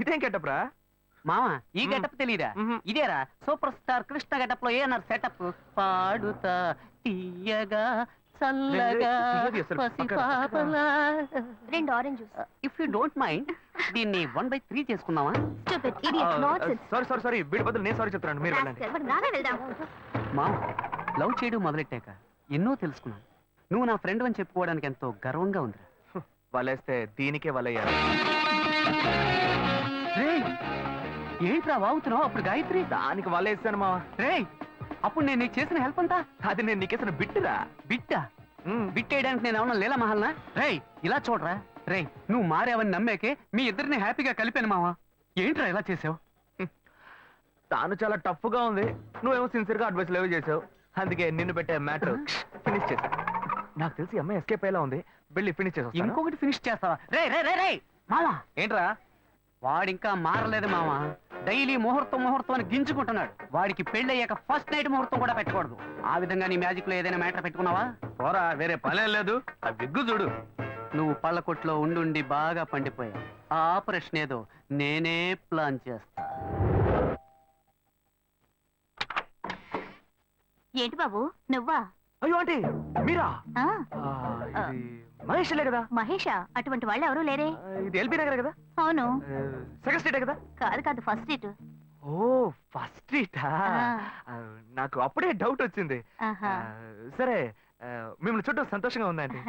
ఇదేం గెటప్రా మామ? ఈ గెటప్ తెలీదా? ఇదేరా సూపర్ స్టార్ కృష్ణ గెటప్ లో ఏమన్నారు సెటప్? పాడుతా తీయగా చల్లగా పసిపాపలా. 2 orange juice. If you don't mind దీన్ని 1/3 చేసుకుందామా? Stupid idiot nonsense. సారీ వీడి బదులు నేను సారీ చెప్తాను, మీరు వెళ్ళండి. మరి నానే వెళ్దాం. మామ, లవ్ చేయడం మొదలెట్టాక ఎన్నో తెలుసుకున్నాను. నువ్వు నా ఫ్రెండ్ అని చెప్పుకోవడానికి ఎంతో గర్వంగా ఉందిరా. వలేస్తే దీనికే వలయ్యారు. ఏంట్రా వాగుతున్నావు? అప్పుడు గాయత్రి దానికి వలేస్తాను మా. రే, అప్పుడు నేను నీకు చేసిన హెల్ప్ అంతా అది నేను నీకేసిన బిట్టురా. బిట్టా? బిట్టేయడానికి నేను ఏమన్నా లీలా మహల్నా? రేయ్ ఇలా చూడరా. రేయ్, నువ్వు మారేవని నమ్మేకే మీ ఇద్దరిని హ్యాపీగా కలిపాను మావా. ఏంట్రా ఇలా చేసావు? తాను చాలా టఫ్ గా ఉంది, నువ్వేమో సిన్సియర్ గా అడ్వైస్ లేవు చేసావు. అందుకే నిన్ను పెట్టే మ్యాటర్ ఫినిష్ చేసా. నాకు తెలిసి అమ్మాయి ఎస్కేప్ అయ్యేలా ఉంది, వెళ్ళి ఫినిష్ చేసా. ఇంకొకటి ఫినిష్ చేస్తావా? రే రే రే రే మావా. ఏంట్రా? వాడింకా మారలేదు మావా. డైలీ ముహూర్తం అని గింజుకుంటున్నాడు. వాడికి పెళ్ళయ్యాక ఫస్ట్ నైట్ ముహూర్తం కూడా పెట్టకూడదు. ఆ విధంగా నీ మ్యాజిక్ లో ఏదైనా మ్యాటర్ పెట్టుకున్నావా? పోరా, వేరే పనే లేదు. ఆ విగ్గు చూడు. నువ్వు పళ్ళ కొట్లో ఉండి బాగా పండిపోయావు. ఆ ఆపరేషన్ ఏదో నేనే ప్లాన్ చేస్తా. ఏంటి బాబు నువ్వా? అయ్యో ఆంటీ మీరా? మహేష్లే కదా? మహేషా? అటువంటి వాళ్ళు ఎవరూ లేరే. ఇది ఎల్బీ నగర్ కదా? అవును. సెకండ్ స్ట్రీట్ కదా? కాదు ఫస్ట్ స్ట్రీట్. ఓ ఫస్ట్ స్ట్రీటా? నాకు అప్పుడే డౌట్ వచ్చింది. సరే, మిమ్మల్ని చుట్టూ సంతోషంగా ఉందండి.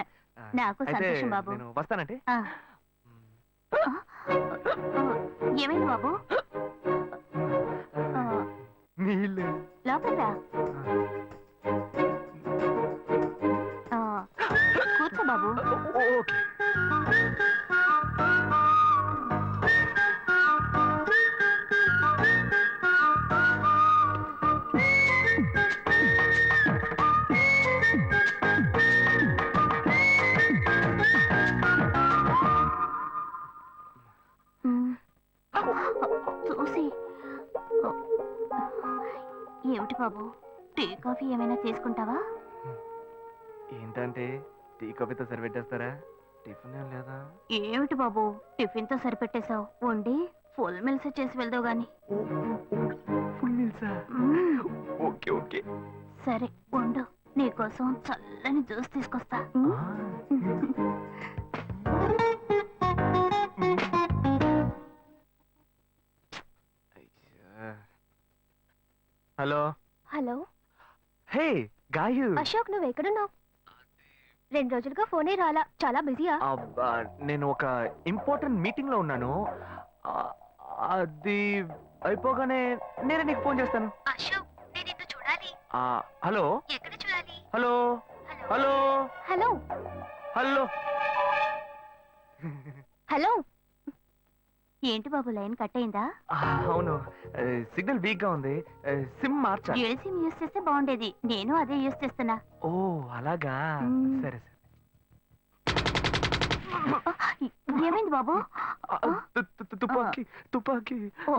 నాకు సంతోషం బాబు. నేను వస్తానంటే. ఏమైంది బాబు? నీళ్ళు లోపలికి రా. కూర్చో బాబు. ఓకే. చూసి ఏమిటి బాబు, టీ కాఫీ ఏమైనా తీసుకుంటావా? ఏంటంటే టీ కాఫీతో సరిపెట్టేస్తారా? టిఫిన్ ఏం లేదా? ఏమిటి బాబు టిఫిన్ తో సరిపెట్టేశావు? వండి ఫుల్ మిల్స్ చేసి వెళ్దావు గాని. ఫుల్ మిల్సా? Okay okay. సరే వండు, నీకోసం చల్లని జ్యూస్ తీసుకొస్తా. Hello. Hello. Hey Gayu. Ashok, నువ్వు ఎక్కడున్నావు? 2 రోజులుగా ఫోనే రాలా, చాలా బిజీయా? నేను ఒక ఇంపార్టెంట్ మీటింగ్ లో ఉన్నాను. అది అయిపోగానే నేనే నీకు ఫోన్ చేస్తాను. అశోక్, నేను నిన్ను చూడాలి. హలో. ఎక్కడ చూడాలి? Hello hello hello hello hello. ఏంటి బాబు లైన్ కట్ అయిందా? అవును, సిగ్నల్ వీక్ గా ఉంది. సిమ్ మార్చా. ఏ సిమ్ యూస్ చేస్తే బాగుండేది, నేను అదే యూస్ చేస్తున్నా. ఓ అలాగా, సరే సరే. ఏమైంది బాబు? తుపాకీ. ఓ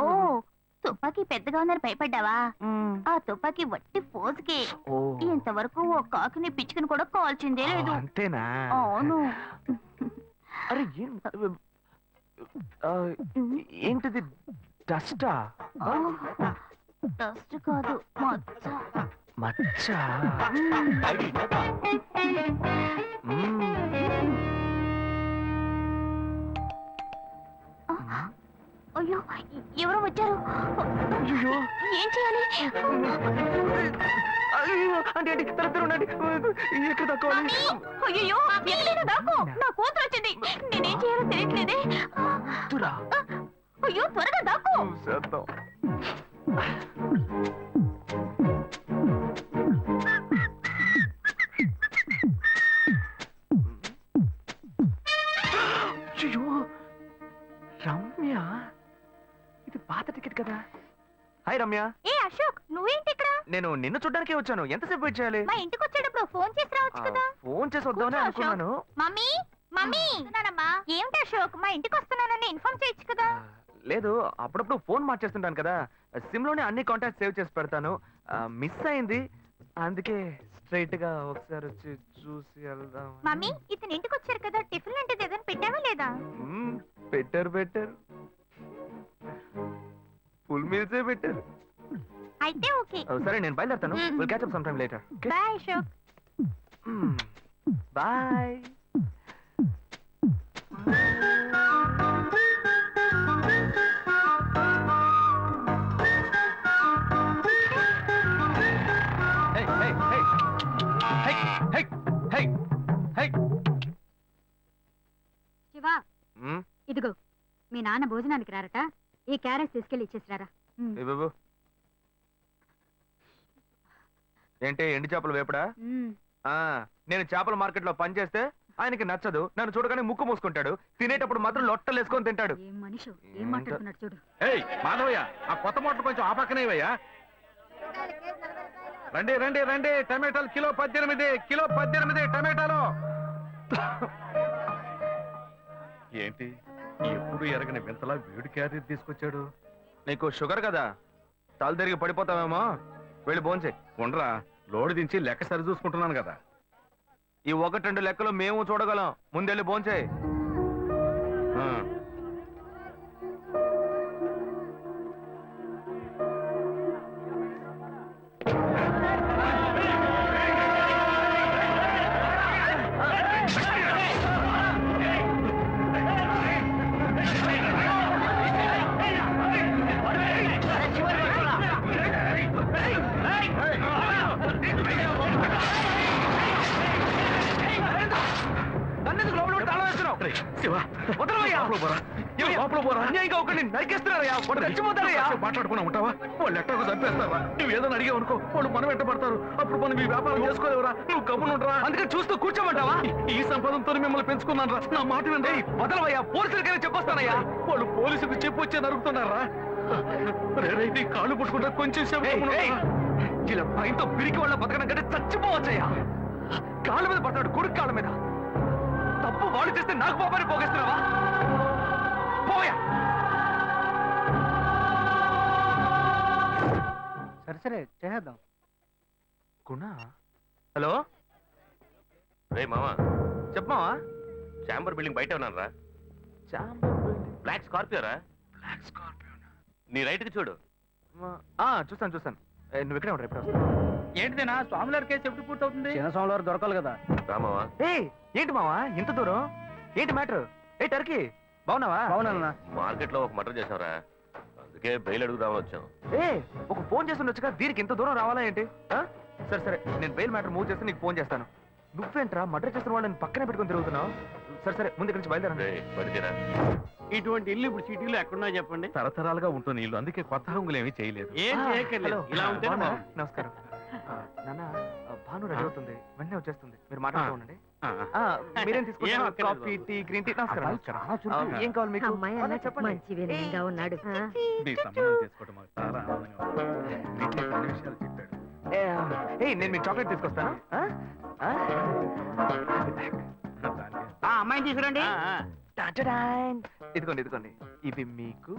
తుపాకీ పెద్దగా ఉందని భయపడ్డావా? ఆ తుపాకీ వట్టి ఫోజుకే. ఇంతవరకు ఓ కాకిని పిచ్చుకుని కూడా కాల్చిందే లేదు. అంతేనా? అవును. అరే ఏంటిది? డస్టా? డస్ట్ కాదు, మచ్చ. మచ్చ? అయ్యో ఎవరో వచ్చారు. ఏం చేయాలి? అంటే ఎక్కడ తక్కువాలి? అయ్యో ఎక్కడైనా దాక్కో, నా కూతురు వచ్చింది. నేనేం చేయాలో తెలియట్లేదే. అయ్యో త్వరగా దాక్కో. రమ్య, ఇది పాత టికెట్ కదా? హాయ్ రమ్య. ఏ అశోక్, నువ్వేంటి ఇక్కడ? నేను నిన్ను చూడ్డానికే వచ్చాను. ఎంతసేపు వెయిట్ చేయాలి? మా ఇంటికి వచ్చేటప్పుడు ఫోన్ చేసి రావచ్చు కదా. ఫోన్ చేసి వద్దామని అనుకున్నాను. మమ్మీ ఏమిటి అశోక్, మా ఇంటికి వస్తున్నానని ఇన్ఫార్మ్ చేయొచ్చు కదా. లేదు, అప్పుడప్పుడు ఫోన్ మార్చేస్తుంటాను కదా, సిమ్ లోనే అన్ని కాంటాక్ట్ సేవ్ చేసి పెడతాను. మిస్ అయింది, అందుకే స్ట్రైట్ గా ఒకసారి వచ్చి చూసి వెళ్దాం. మమ్మీ ఇతను ఇంటికి వచ్చారు కదా, టిఫిన్ లాంటిది ఏదైనా పెట్టావా లేదా? బెటర్ ఫుల్ మీల్సే పెట్టారు. అయితే ఓకే. సరే నేను బయలుదేరుతాను. Will catch up some time later. Bye Ashok. Bye. Shiva, ఇదిగో మీ నాన్న భోజనానికి రారట, ఈ క్యారెట్ తీసుకెళ్లి ఇచ్చేసిరారా. బాబు ఏంటి ఎండి చేపలు వేపడా? నేను చేపల మార్కెట్ లో పనిచేస్తే ఆయనకి నచ్చదు. నన్ను చూడగానే ముక్కు మూసుకుంటాడు. తినేటప్పుడు మాత్రం లొట్టలు వేసుకొని తింటాడు. ఏం మనిషి, ఏం మాట్లాడుతున్నాడు చూడు. మాధవయ్య, ఆ కొత్త మోటార్ కొంచెం ఆపక్కనేవయ్యా. రండి రండి రండి, టమాటాలు కిలో 18, కిలో 18 టమాటాలు. ఏంటి ఎప్పుడు ఎరగని వింతలా వేడి క్యారెట్ తీసుకొచ్చాడు? నీకు షుగర్ కదా, తల తిరిగి పడిపోతావేమో. వెళ్ళి భోంచే. ఉండరా, లోడు దించి లెక్క సరి చూసుకుంటున్నాను కదా. ఈ 1-2 లెక్కలు మేము చూడగలం. ముందెళ్ళి భోంచే. మాట్లాడుకున్నా ఉంటావా? వాళ్ళు ఎట్టకు చంపేస్తావా? నువ్వు ఏదైనా అడిగావు అనుకో, వాళ్ళు మనం వెంటబడతారు. అప్పుడు మనం ఈ వ్యాపారం చేసుకోలేవరా? నువ్వు గమ్మునుంటరా? అందుకని చూస్తూ కూర్చోమంటావా? ఈ సంపాదనతో మిమ్మల్ని పెంచుకున్నాను రా. నా మాట వినండి. వదలవయ్యా, పోలీసులకైనా చెప్పొస్తానయ్యా. వాళ్ళు పోలీసులకు చెప్పొచ్చే నరుగుతున్నారా? నీ కాళ్ళు పుట్టుకుంటా కొంచెం సేపు. ఇలా భయంతో పిరికి వాళ్ళ బతకడం కంటే చచ్చిపోవచ్చయ్యా. కాళ్ళ మీద పడ్డాడు, కొడుకు కాళ్ళ మీద. తప్పు వాళ్ళు చేస్తే నాకు పాపాన్ని పోగేస్తున్నావా? పోయా. సరే చేద్దాం. గుణ, హలో. రే మామా, చెప్పమావా. చాంబర్ బిల్డింగ్ బయట ఉన్నాను రా. బ్లాక్ స్కార్పియో రా. Black Scorpio. నీ రైట్ కి చూడు. చూస్తాను. నువ్వు ఇక్కడే ఉంటావు, ఎప్పుడు వస్తావు? ఏంటిదేనా స్వామివారి కేసు ఎప్పుడు పూర్తవుతుంది? చిన్న స్వామివారు దొరకాలి కదా. రామావా, ఏంటి మావా ఇంత దూరం? ఏంటి మ్యాటర్? టర్కీ బాగున్నావా? బాగున్నా. మార్కెట్ లో ఒక మర్డర్ చేసావురా, అందుకే బెయిల్ అడుగుదామని వచ్చాం. ఒక ఫోన్ చేసి ఉండొచ్చుగా, దీనికి ఇంత దూరం రావాలా ఏంటి? సరే నేను బెయిల్ మ్యాటర్ మూవ్ చేస్తే నీకు ఫోన్ చేస్తాను. నువ్వేంట్రా మర్డర్ చేస్తున్న వాళ్ళని పక్కనే పెట్టుకొని తిరుగుతున్నావు? సరే ముందు ఇక్కడి నుంచి బయలుదేరండి. పడితేరా ఇటువంటి ఇల్లు ఇప్పుడు సిటీలో ఎక్కడున్నా చెప్పండి. తరతరాలుగా ఉంటుంది ఇల్లు, అందుకే కొత్త హంగులు ఏమీ చేయలేదు. ఇలా ఉంటే నమస్కారం నాన్న. భాను రెడీ అవుతుంది, వెంటనే వచ్చేస్తుంది. మీరు మాట్లాడుతూ ఉండండి. మీరేం తీసుకుంటారు? Coffee, tea, green tea? నమస్కారం. ఏం కావాలి మీకు? చెప్పండి. మీ సంబంధం చేసుకోవడం మాకు చాలా ఆనందంగా ఉంది. నీకే కొన్ని విషయాలు చెప్పాడు. నేను మీకు చాక్లెట్ తీసుకొస్తాను. అమ్మాయిని తీసుకురండి. ఇదిగోండి ఇవి మీకు.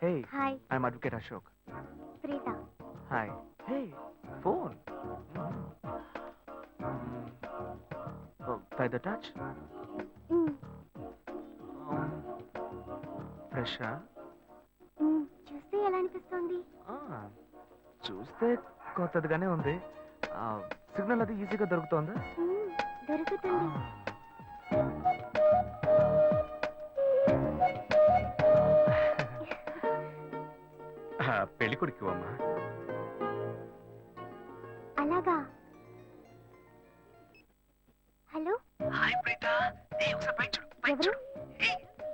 I'm advocate Ashok. Hi. Phone by the touch. ఫ్రెషా? చూస్తే ఎలా అనిపిస్తుంది? చూస్తే కొత్తదిగానే ఉంది. సిగ్నల్ అది ఈజీగా దొరుకుతోందా? దొరుకుతుంది. పెళ్లి కొడుకు అమ్మా. అలాగా. హలో. హాయ్ ప్రీత. ఒకసారి పైకి చూడు. ఎవరు?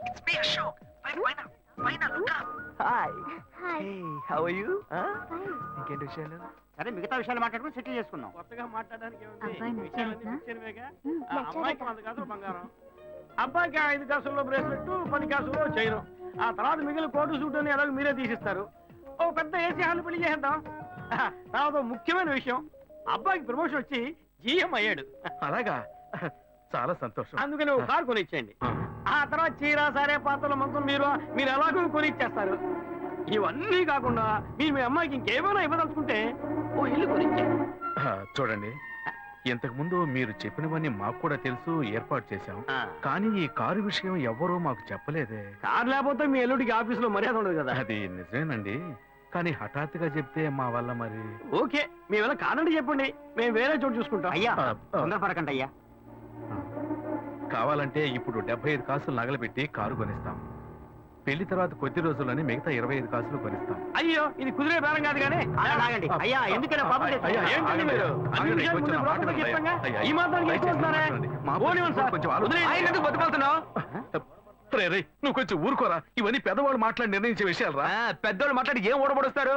It's me Ashok. పైన look up. Hi. How are you? ఇంకేంటి విషయాలు? సరే మిగతా విషయాలు మాట్లాడుకుని సెటిల్ చేసుకుందాం. కొత్తగా మాట్లాడడానికి అమ్మాయికి 100 కాసులు బంగారం, అబ్బాయికి 5 కాసుల్లో బ్రేస్లెట్, 10 కాసుల్లో చైను. ఆ తర్వాత మిగిలిన కోటు సూట్ అని ఎలాగో మీరే తీసిస్తారు. ఓ పెద్ద ఏసీ హాల్ పెళ్లి చేద్దాం. తర్వాత ముఖ్యమైన విషయం, అబ్బాయికి ప్రమోషన్ వచ్చి జీఎం అయ్యాడు. అలాగా, చాలా సంతోషం. అందుకని ఒక కారు కొనిచ్చేయండి. ఆ తర్వాత చీర, సరే, పాత్రలు మొత్తం మీరు ఎలాగో కొనిచ్చేస్తారు. ఇవన్నీ కాకుండా మీరు మీ అమ్మాయికి ఇంకేమైనా ఇవ్వదలుచుకుంటే ఓ ఇల్లు కొనిచ్చేయండి. చూడండి, ఇంతకు ముందు మీరు చెప్పినవన్నీ మాకు కూడా తెలుసు, ఏర్పాటు చేశాం. కానీ ఈ కారు విషయం ఎవ్వరూ మాకు చెప్పలేదే. కారు లేకపోతే మీ ఎల్లుడికి ఆఫీసులో మర్యాద ఉండదు కదా. అది నిజమేనండి, కానీ హఠాత్తుగా చెప్తే మా వల్ల మరి. ఓకే, మీ వల్ల కాదండి చెప్పండి, మేము వేరే చోటు చూసుకుంటాం. అయ్యా ఆ, తొందరపడకండి అయ్యా. కావాలంటే ఇప్పుడు 75 కాసులు నగలు పెట్టి కారు కొనిస్తాం. పెళ్లి తర్వాత కొద్ది రోజుల్లోనే మిగతా 25 కాసులు కొనిస్తాం. అయ్యో, ఇది కుదిరే బేరం కాదు కానీ. ఆగండి అయ్యా, ఎందుకైనా పాపం అయ్యా, తెచ్చుకోండి. ఏంటండి ఆగండి, మీరు? ఆగండి, అన్ని విషయాలు కొంచెం ముందు మాట్లాడండి, బ్రోకర్కి చెప్పంగా? అయ్యా, ఈ మాత్రానికి దయచేసి ఎక్కువ మాట్లాడండి. మా పోనివ్వండి సార్. కొంచెం వదిలేయండి. ఆలోచించండి. ఆయన ఎందుకు బతుకుతున్నావు? రే, నువ్వు కొంచెం ఊరుకోరా. ఇవన్నీ పెద్దవాళ్ళు మాట్లాడి నిర్ణయించే విషయాలు రా. పెద్దోళ్ళు మాట్లాడి ఏం ఓడబడుస్తారు?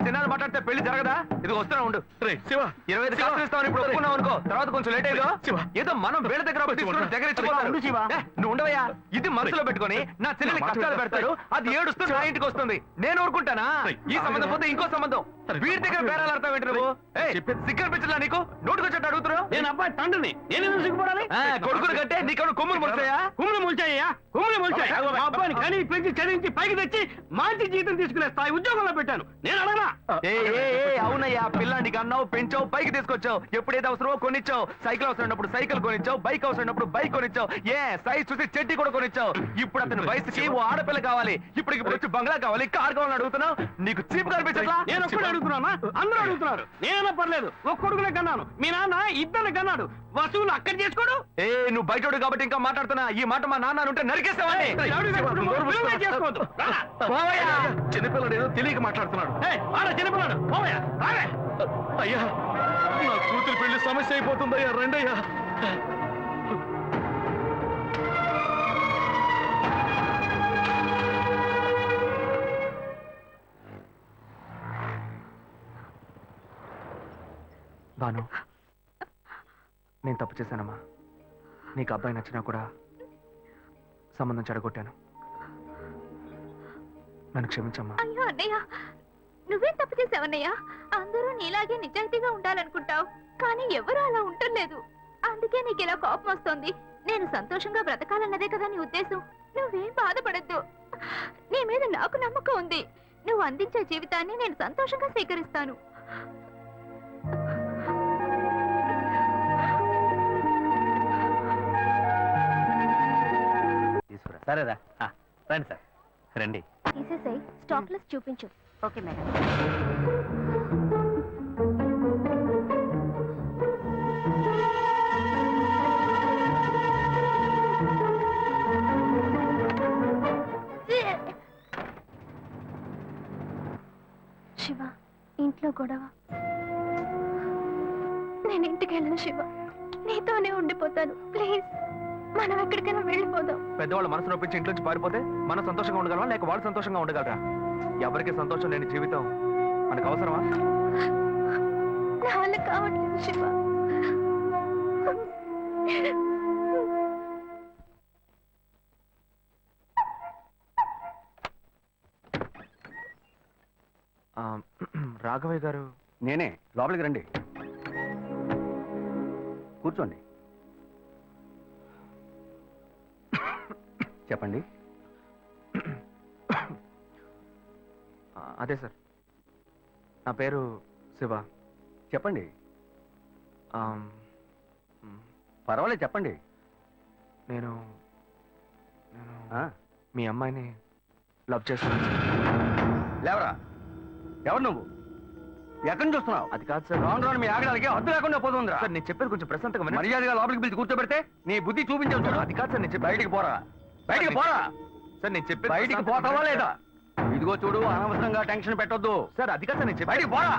చిన్నాళ్ళు మాట్లాడితే పెళ్లి జరగదా? ఇది వస్తున్నా ఉండు. రే శివ, 25 కాసులు ఇస్తామని ఇప్పుడు ఒప్పుకున్నావు అనుకో, తర్వాత కొంచెం లేట్ అయ్యో. శివ. ఏదో మనం వీళ్ళ దగ్గర అప్పు తీసుకుని దగ్గర ఇచ్చిపోతారు. ఉండు శివ. నువ్వు ఉండవయ్యా. ఇది మనసులో పెట్టుకొని నా చెల్లెలి కష్టాలు పెడతాడు, అది ఏడుస్తూ నా ఇంటికి వస్తుంది. నేను ఊరుకుంటానా? ఈ సంబంధం పోతే ఇంకో సంబంధం. వీడి దగ్గర బేరాలు ఆడతావు ఏంటి నువ్వు? సిగ్గర్ పిచ్చలా నీకు? నోటుకొచ్చేట్టు అడుగుతున్నావు. నేను అబ్బాయి తండ్రిని, నేను ఎందుకు సిగ్గుపడాలి? కొడుకుని కంటే నీకు కొమ్ములు పడతాయా? కుమ్ములు ముల్చాయ్యా, కుమ్ములు ముల్చాయి. మా అబ్బాయిని కని పెంచి చదివించి పైకి తెచ్చి మంచి జీతం తీసుకునే స్థాయి ఉద్యోగంలో పెట్టాను. నేను అడగనా? అవునయ్యా, పిల్లానికి అన్నావు, పెంచావు, పైకి తీసుకొచ్చావు. ఎప్పుడైతే అవసరమో కొనిచ్చావు. సైకిల్ అవసరం ఉన్నప్పుడు సైకిల్ కొనిచ్చావు, బైక్ అవసరం ఉన్నప్పుడు బైక్ కొనిచ్చావు. సైజ్ చూసి చెడ్డి కూడా కొనిచ్చావు. ఇప్పుడు అతని వయసుకి ఓ ఆడపిల్ల కావాలి. ఇప్పుడు వచ్చి బంగ్లా కావాలి, కార్ కావాలని అడుగుతున్నావు. నీకు చీప్ కనిపించట్లా? నేను ఒక్కడే అడుగుతున్నానా? అందరూ అడుగుతున్నారు. నేనైనా పర్లేదు, ఒక్క కొడుకునే కన్నాను. మీ నాన్న ఇద్దరు కన్నాడు. వసూలు అక్కడ చేసుకోడు. నువ్వు బయటోడు కాబట్టి ఇంకా మాట్లాడుతున్నా. ఈ మాట మా నాన్న ఉంటే నరికేస్తావని. చేసుకోవద్దు. చిన్నపిల్లడు ఏదో తెలియక మాట్లాడుతున్నాడు. చిన్నపిల్లాడు పోవయ్యా, రావే. అయ్యా, నా కూతురు పెళ్లి సమస్య అయిపోతుందయ్యా, రండయ్యా. బాను, నేను తప్పు చేశానమ్మా. నీకు అబ్బాయి నచ్చినా కూడా సంబంధం చెడగొట్టాను. నన్ను క్షమించమ్మా. అయ్యో అన్నయ్య, నువ్వేం తప్పు చేసావన్నయ్య? అందరూ నీలాగే నిజాయితీగా ఉండాలనుకుంటావు, కానీ ఎవరు అలా ఉండలేదు. అందుకే నీకు ఇలా కోపం వస్తుంది. నేను సంతోషంగా బ్రతకాలన్నదే కదా నీ ఉద్దేశం. నువ్వేం బాధపడద్దు. నీ మీద నాకు నమ్మకం ఉంది. నువ్వు అందించే జీవితాన్ని నేను సంతోషంగా స్వీకరిస్తాను. సరేరా, రండి సార్, రండి. తీసేసాయి, స్టాక్ లిస్ట్ చూపించు. Okay madam. శివ, ఇంట్లో గొడవ. నేను ఇంటికి వెళ్ళను శివ, నీతోనే ఉండిపోతాను. ప్లీజ్, మనం ఎక్కడికైనా వెళ్ళిపోదాం. పెద్దవాళ్ళు మనసు నొప్పించి ఇంట్లోంచి పారిపోతే మనం సంతోషంగా ఉండగలమా, లేక వాళ్ళు సంతోషంగా ఉండగలరా? ఎవరికి సంతోషం లేని జీవితం మనకు అవసరమా? నా వల్ల కావట్లేదు శివ. రాఘవయ్య గారు. నేనే, లోపలికి రండి, కూర్చోండి. చెప్పండి. అదే సార్, నా పేరు శివ. చెప్పండి, ఆ, పర్వాలేదు చెప్పండి. నేను నేను ఆ, మీ అమ్మాయిని లవ్ చేస్తాను. లేవరా, ఎవరు నువ్వు? ఎక్కడి నుంచి చూస్తున్నావు? అది కాదు సార్. రాను రాను మీ ఆగడానికి హద్దు లేకుండా పోతుందిరా. సార్, నేను చెప్పేది కొంచెం ప్రశాంతంగా వినండి. మర్యాదగా లోపలికి పిలిచి కూర్చోబెడితే నీ బుద్ధి చూపించావు చూడు. అది కాదు సార్, నేను చెప్పేది. బయటికి పోరా, బయటికి పోరా. సార్, నేను చెప్పేది బయటికి ప్రశాంతంగా పోతావా వినండి. లేదా? ఇదిగో చూడు, అనవసరంగా టెన్షన్ పెట్టొద్దు. సార్, అది కాదు సార్, నేను చెప్పేది. బయటికి పోరా.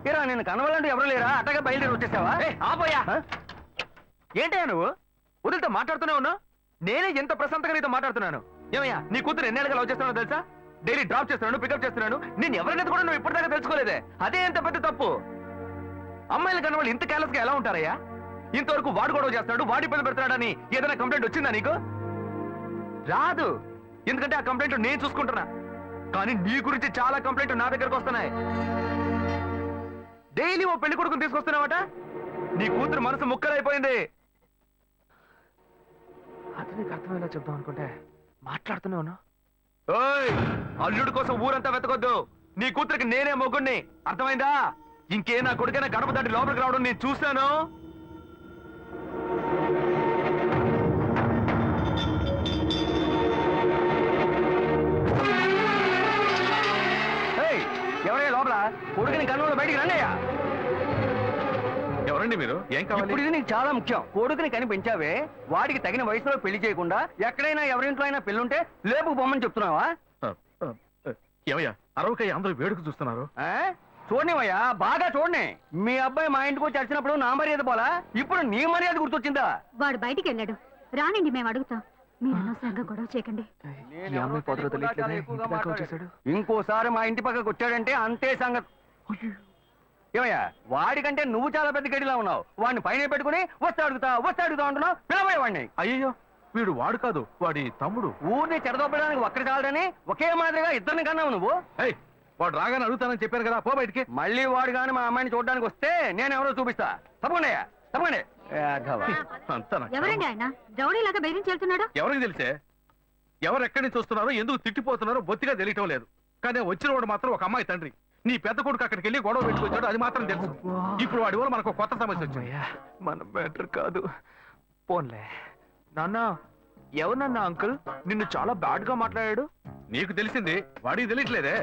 ఏరా, నేను కనవాలంటే ఎవరు లేరా? అట్టగా బయలుదేరి వచ్చేసావా? ఆపోయా. ఆ? ఏంటయ్యా నువ్వు వదిలితో మాట్లాడుతూనే ఉన్నావు? నేనే ఎంత ప్రశాంతంగా నీతో మాట్లాడుతున్నాను. ఏమయ్యా, నీ కూతురు ఎన్నేళ్ళగా లవ్ చేస్తున్నానో తెలుసా? డైలీ డ్రాప్ చేస్తున్నాను, పికప్ చేస్తున్నాను. నేను ఎవరైనా కూడా నువ్వు ఇప్పటిదాకా తెలుసుకోలేదే. అదే ఎంత పెద్ద తప్పు. అమ్మాయిల కన్నా వాళ్ళు ఇంత కేర్లెస్ గా ఎలా ఉంటారయ్యా? ఇంతవరకు వాడు గొడవ చేస్తున్నాడు, వాడి పని పెడతాడని ఏదైనా కంప్లైంట్ వచ్చిందా నీకు? రాదు, ఎందుకంటే ఆ కంప్లైంట్ నేను చూసుకుంటున్నా. కానీ నీ గురించి చాలా కంప్లైంట్ నా దగ్గరకు వస్తున్నాయి. డైలీ ఓ పెళ్లి కొడుకుని తీసుకొస్తున్నావట. నీ కూతురు మనసు ముక్కలైపోయింది. అతనికి అర్థమయ్యేలా చెప్దాం అనుకుంటే మాట్లాడుతూనే ఉన్నా. ఓయ్, అల్లుడి కోసం ఊరంతా వెతకొద్దు. నీ కూతురికి నేనే మొగ్గుణ్ణి, అర్థమైందా? ఇంకే నా కొడుకైనా గడప దాటి లోపలికి రావడం నేను చూశాను. కొడుకుని కన్నుల బయటికి రండియ్యా. ఎవరండి మీరు? ఏం కావాలి? ఇప్పుడు ఇది నీకు చాలా ముఖ్యం. కొడుకుని కని పెంచావే, వాడికి తగిన వయసులో పెళ్లి చేయకుండా ఎక్కడైనా ఎవరింట్లో అయినా పెళ్ళుంటే లేపుకు పొమ్మని చెప్తున్నావా? ఆ, ఆ, ఆ, ఏమయ్యా అరవకయ్య అందరూ వేడుక చూస్తున్నారు. ఆ? చూడనివయ్యా, బాగా చూడని. మీ అబ్బాయి మా ఇంటికి వచ్చి వచ్చినప్పుడు నా మర్యాద పోలా, ఇప్పుడు నీ మర్యాద గుర్తొచ్చిందా? వాడు బయటికి వెళ్ళాడు. రానండి, మేము అడుగుతాం. మీరు అనవసరంగా గొడవ చేయకండి. ఈ అమ్మాయి పొదలో తెలియట్లేదే, ఇంటి దాకా వచ్చేసాడు. ఇంకోసారి మా ఇంటి పక్కకు వచ్చాడంటే అంతే సంగతి. ఏమయ్యా, వాడికంటే నువ్వు చాలా పెద్ద గడిలా ఉన్నావు. వాడిని పైన పెట్టుకుని వస్తే అడుగుతా అంటున్నావు. పిలవయ్య వాడిని. అయ్యో వీడు వాడు కాదు, వాడి తమ్ముడు. ఊరిని చెడదొప్పడానికి ఒక్కడి చాలడని ఒకే మాదిరిగా ఇద్దరిని కన్నావు నువ్వు. ఏయ్, వాడు రాగానే అడుగుతానని చెప్పాను కదా, పో బయటికి. మళ్ళీ వాడు గాని మా అమ్మాయిని చూడడానికి వస్తే నేను ఎవరో చూపిస్తా. తప్పకుండా తప్పకుండా. అంతా నాకు ఎవరండి ఆయన? రౌడీలాగా బెదిరించి వెళ్తున్నాడు. ఎవరికి తెలిసే? ఎవరు ఎక్కడి నుంచి వస్తున్నారో, ఎందుకు తిట్టిపోతున్నారో బొత్తిగా తెలియటం లేదు. కానీ వచ్చిన వాడు మాత్రం ఒక అమ్మాయి తండ్రి. నీ పెద్ద కొడుకు అక్కడికి వెళ్ళి గొడవ పెట్టుకొచ్చాడు, అది మాత్రం తెలుసు. ఇప్పుడు వాడి వల్ల మనకు కొత్త సమస్య వచ్చింది. అమ్మయ్యా, మన బెటర్ కాదు. పోన్లే. నాన్న, ఎవరన్నా అంకుల్ నిన్ను చాలా బ్యాడ్ గా మాట్లాడాడు? నీకు తెలిసింది, వాడికి తెలియట్లేదే.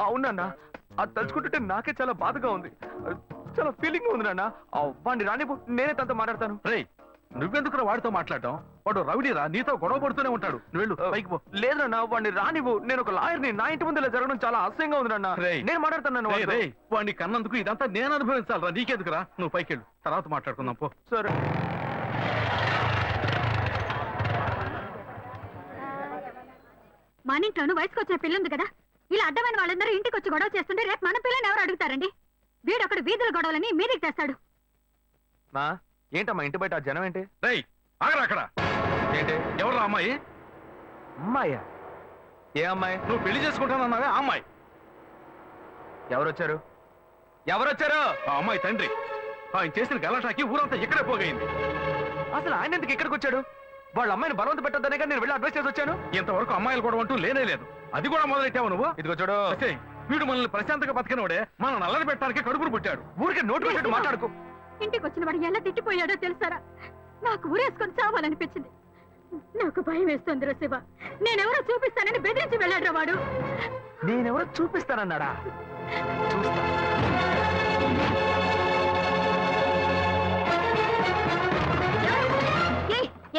అవునన్నా, అది తలుచుకుంటుంటే నాకే చాలా బాధగా ఉంది. చాలా ఫీలింగ్ ఉంది నాన్న. వాడిని రానిపో, నేనే తనతో మాట్లాడతాను. రేయ్, నువ్వెందుకు వాడితో మాట్లాడటం? వాడు రౌడీరా, నీతో గొడవ పడుతూనే ఉంటాడు. నువ్వు వెళ్ళు, పైకి పో. లేదు నాన్న, వాడిని రానివ్వు. నేను ఒక లాయర్ని. నా ఇంటి ముందు ఇలా జరగడం చాలా అసహ్యంగా ఉంది నాన్న. రేయ్. నేను మాట్లాడతాను. రేయ్, రేయ్, వాడిని కన్నందుకు ఇదంతా నేను అనుభవించాలరా, నీకెందుకురా? నువ్వు పైకి వెళ్ళు, తర్వాత మాట్లాడుకుందాం పో. సరే. మన ఇంట్లోనూ వయసుకు వచ్చిన పిల్లుంది కదా, ఇలా అడ్డమైన వాళ్ళందరూ ఇంటికి వచ్చి గొడవ చేస్తుంటే రేపు మన పిల్లని ఎవరు అడుగుతారండి? వీడొకడు వీధుల గొడవలని మీదికి తెస్తాడు. మా ఏంటమ్మా ఇంటి బయట ఆ జనం ఏంటి? రేయ్, ఆగరా అక్కడ. ఏంటి? ఎవరు అమ్మాయి? అమ్మాయ్యా? ఏ అమ్మాయి? నువ్వు పెళ్లి చేసుకుంటానన్నావే ఆ అమ్మాయి. ఎవరొచ్చారు? ఎవరొచ్చారు? ఆ అమ్మాయి తండ్రి. ఆయన చేసిన గలాటాకి ఊరంతా ఇక్కడే పోగైంది. అసలు ఆయన ఎందుకు ఇక్కడికి వచ్చాడు? వాళ్ళ అమ్మాయిని బలవంత పెట్టద్దనే కానీ నేను వెళ్ళి అడ్వైస్ చేసి వచ్చాను. ఇంతవరకు అమ్మాయిలు కూడా అంటూ లేనే లేదు. అది కూడా మొదలెట్టావు నువ్వు. ఇదిగో చూడు, అసే, వీడు మనల్ని ప్రశాంతంగా బతికినోడే మన నల్లని పెట్టడానికి కడుపును పుట్టాడు. ఊరికే నోటు పెట్టట్టు మాట్లాడుకో. ఇంటికి వచ్చిన వాడు ఎలా తిట్టిపోయాడో తెలుసారా? నాకు ఊరేసుకొని చావాలనిపించింది. నాకు భయం వేస్తుంది రా శివ. నేనెవరో చూపిస్తానని బెదిరించి వెళ్ళాడు వాడు. నేనెవరో చూపిస్తానన్నాడా? చూస్తా.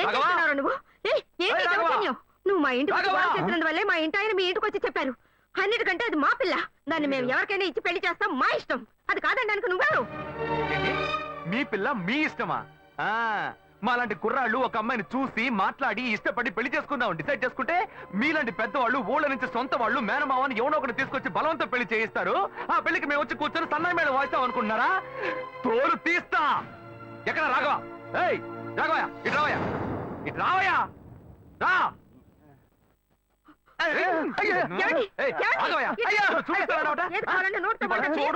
ఏం రాఘవా! చేస్తున్నావు నువ్వు? ఏంటి రాఘవా! దౌర్జన్యం? నువ్వు మా ఇంటికి వచ్చి రాఘవా! గొడవ చేసినందువల్లే మా ఇంటి ఆయన మీ ఇంటికి వచ్చి చెప్పారు. అన్నిటికంటే అది మా పిల్ల. దాన్ని మేము ఎవరికైనా ఇచ్చి పెళ్లి చేస్తాం, మా ఇష్టం. అది కాదనడానికి నువ్వెవరు? ఏంటి? మీ పిల్ల మీ ఇష్టమా? మాలాంటి కుర్రాళ్ళు ఒక అమ్మాయిని చూసి మాట్లాడి ఇష్టపడి పెళ్లి చేసుకుందాం డిసైడ్ చేసుకుంటే, మీలాంటి పెద్దవాళ్ళు ఊళ్ళ నుంచి సొంత వాళ్ళు మేనమావని ఎవనో ఒకటి తీసుకొచ్చి బలవంతం పెళ్లి చేయిస్తారు. ఆ పెళ్లికి మేము వచ్చి కూర్చొని సన్నాయి మేడం వాయిస్తాం అనుకుంటున్నారా? తోలు తీస్తా. ఎక్కడ రాఘవ? ఏయ్ రాఘవయ్య, ఇటు రావయ్యా, ఇటు రావయ్యా, రా. ఏమండి? ఏమండి? ఏది కావాలంటే నోటితో మాట్లాడు. నువ్వు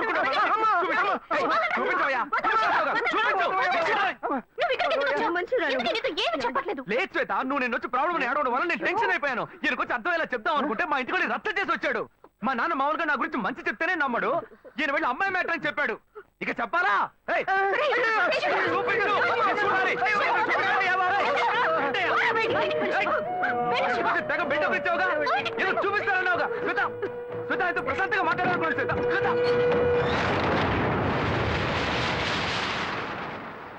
ఇక్కడికి ఎందుకు వచ్చావు? మనుషురాలు. ఎందుకు నీతో ఏమీ చెప్పట్లేదు. లేదు శ్వేత, నువ్వు నేను వచ్చి ప్రాబ్లం ఏడవడం వల్ల నేను టెన్షన్ అయిపోయాను. ఈయనకొచ్చి అర్థమయ్యేలా చెప్తాం అనుకుంటే మా ఇంటికి రద్దు చేసి వచ్చాడు. మా నాన్న మామూలుగా నా గురించి మంచి చెప్తేనే నమ్మడు. ఈయన వెళ్ళి అమ్మాయి మ్యాటర్ అని చెప్పాడు. ఇక చెప్పాలా? తెగ బిల్డప్ ఇచ్చావుగా, ఏదో చూపిస్తానన్నావుగా. శ్వేత, శ్వేత అయితే ప్రశాంతంగా మాట్లాడాలనుకున్నాడు. శ్వేత, శ్వేత.